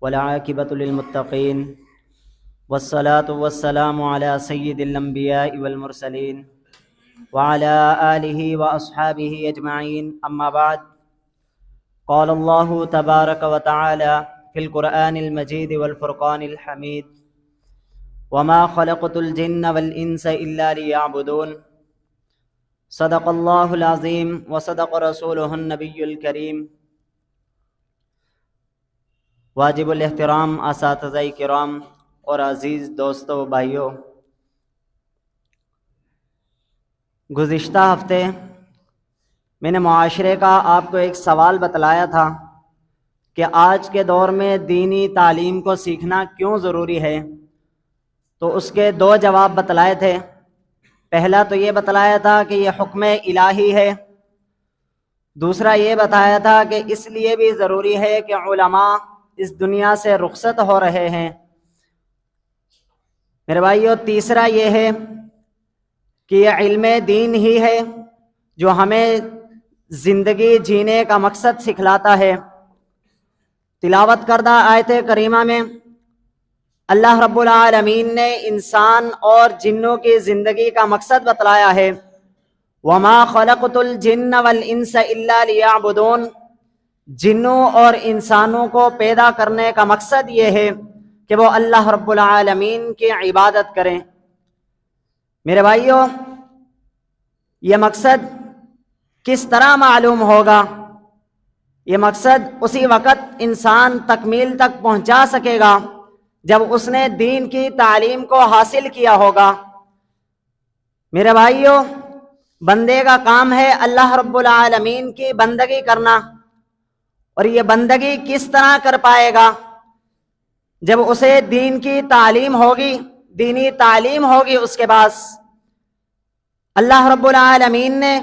والعاقبۃ للمتقین والصلاة والسلام علی سید الانبیاء والمرسلین وعلی آلہ واصحابہ اجمعین، اما بعد۔ قال اللہ تبارک وتعالی فی القرآن المجید والفرقان الحمید: وما خلقت الجن والانس الا لیعبدون۔ صدق اللہ العظیم وصدق رسولہ النبی الکریم۔ واجب الاحترام اساتذہ کرام اور عزیز دوستو بھائیوں، گزشتہ ہفتے میں نے معاشرے کا آپ کو ایک سوال بتلایا تھا کہ آج کے دور میں دینی تعلیم کو سیکھنا کیوں ضروری ہے، تو اس کے دو جواب بتلائے تھے۔ پہلا تو یہ بتلایا تھا کہ یہ حکم الہی ہے، دوسرا یہ بتایا تھا کہ اس لیے بھی ضروری ہے کہ علماء اس دنیا سے رخصت ہو رہے ہیں۔ میرے بھائیو، تیسرا یہ ہے کہ یہ علم دین ہی ہے جو ہمیں زندگی جینے کا مقصد سکھلاتا ہے۔ تلاوت کردہ آیت کریمہ میں اللہ رب العالمین نے انسان اور جنوں کی زندگی کا مقصد بتلایا ہے۔ وَمَا خَلَقْتُ الْجِنَّ وَالْإِنسَ إِلَّا لِيَعْبُدُونَ۔ جنوں اور انسانوں کو پیدا کرنے کا مقصد یہ ہے کہ وہ اللہ رب العالمین کی عبادت کریں۔ میرے بھائیو، یہ مقصد کس طرح معلوم ہوگا؟ یہ مقصد اسی وقت انسان تکمیل تک پہنچا سکے گا جب اس نے دین کی تعلیم کو حاصل کیا ہوگا۔ میرے بھائیو، بندے کا کام ہے اللہ رب العالمین کی بندگی کرنا، اور یہ بندگی کس طرح کر پائے گا؟ جب اسے دین کی تعلیم ہوگی، دینی تعلیم ہوگی اس کے پاس۔ اللہ رب العالمین نے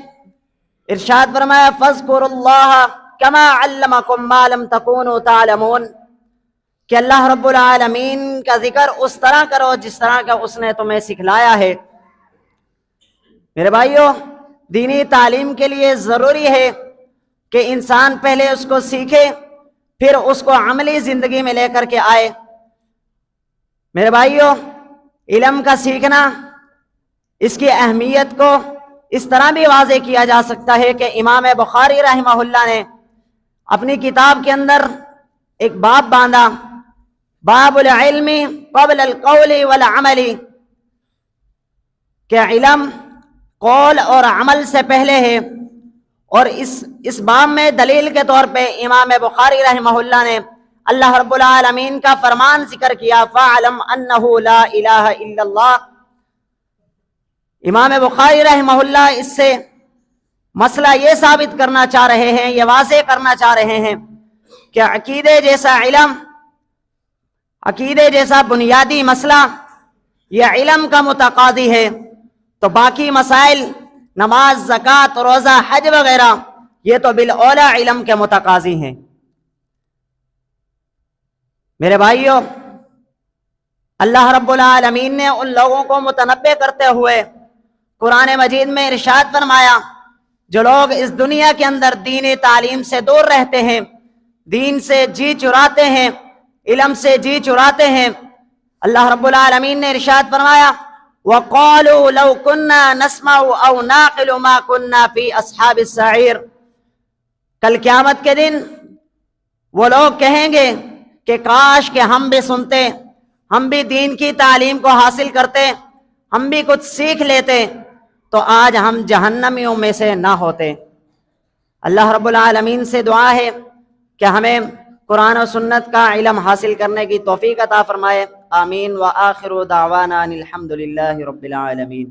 ارشاد فرمایا: فاذکروا اللہ کما علمکم ما لم تکونوا تعلمون، کہ اللہ رب العالمین کا ذکر اس طرح کرو جس طرح کا اس نے تمہیں سکھلایا ہے۔ میرے بھائیو، دینی تعلیم کے لیے ضروری ہے کہ انسان پہلے اس کو سیکھے، پھر اس کو عملی زندگی میں لے کر کے آئے۔ میرے بھائیو، علم کا سیکھنا، اس کی اہمیت کو اس طرح بھی واضح کیا جا سکتا ہے کہ امام بخاری رحمہ اللہ نے اپنی کتاب کے اندر ایک باب باندھا: باب العلم قبل القول والعمل، کہ علم قول اور عمل سے پہلے ہے۔ اور اس باب میں دلیل کے طور پہ امام بخاری رحمہ اللہ نے اللہ رب العالمین کا فرمان ذکر کیا: فَاعْلَمْ أَنَّهُ لَا إِلَهَ إِلَّا اللَّهُ۔ امام بخاری رحمہ اللہ اس سے مسئلہ یہ ثابت کرنا چاہ رہے ہیں، یہ واضح کرنا چاہ رہے ہیں کہ عقیدے جیسا علم، عقیدے جیسا بنیادی مسئلہ یہ علم کا متقاضی ہے، تو باقی مسائل نماز، زکوٰۃ، روزہ، حج وغیرہ یہ تو بالاولیٰ علم کے متقاضی ہیں۔ میرے بھائیو، اللہ رب العالمین نے ان لوگوں کو متنبہ کرتے ہوئے قرآن مجید میں ارشاد فرمایا جو لوگ اس دنیا کے اندر دینی تعلیم سے دور رہتے ہیں، دین سے جی چراتے ہیں، علم سے جی چراتے ہیں، اللہ رب العالمین نے ارشاد فرمایا: وَقَالُوا لَوْ كُنَّا نَسْمَعُ أَوْ نَعْقِلُ مَا كُنَّا فِي أَصْحَابِ السَّعِيرِ۔ کل قیامت کے دن وہ لوگ کہیں گے کہ کاش کہ ہم بھی سنتے، ہم بھی دین کی تعلیم کو حاصل کرتے، ہم بھی کچھ سیکھ لیتے، تو آج ہم جہنمیوں میں سے نہ ہوتے۔ اللہ رب العالمین سے دعا ہے کہ ہمیں قرآن و سنت کا علم حاصل کرنے کی توفیق عطا فرمائے۔ آمین۔ وآخر دعوانا ان الحمد للہ رب العالمین۔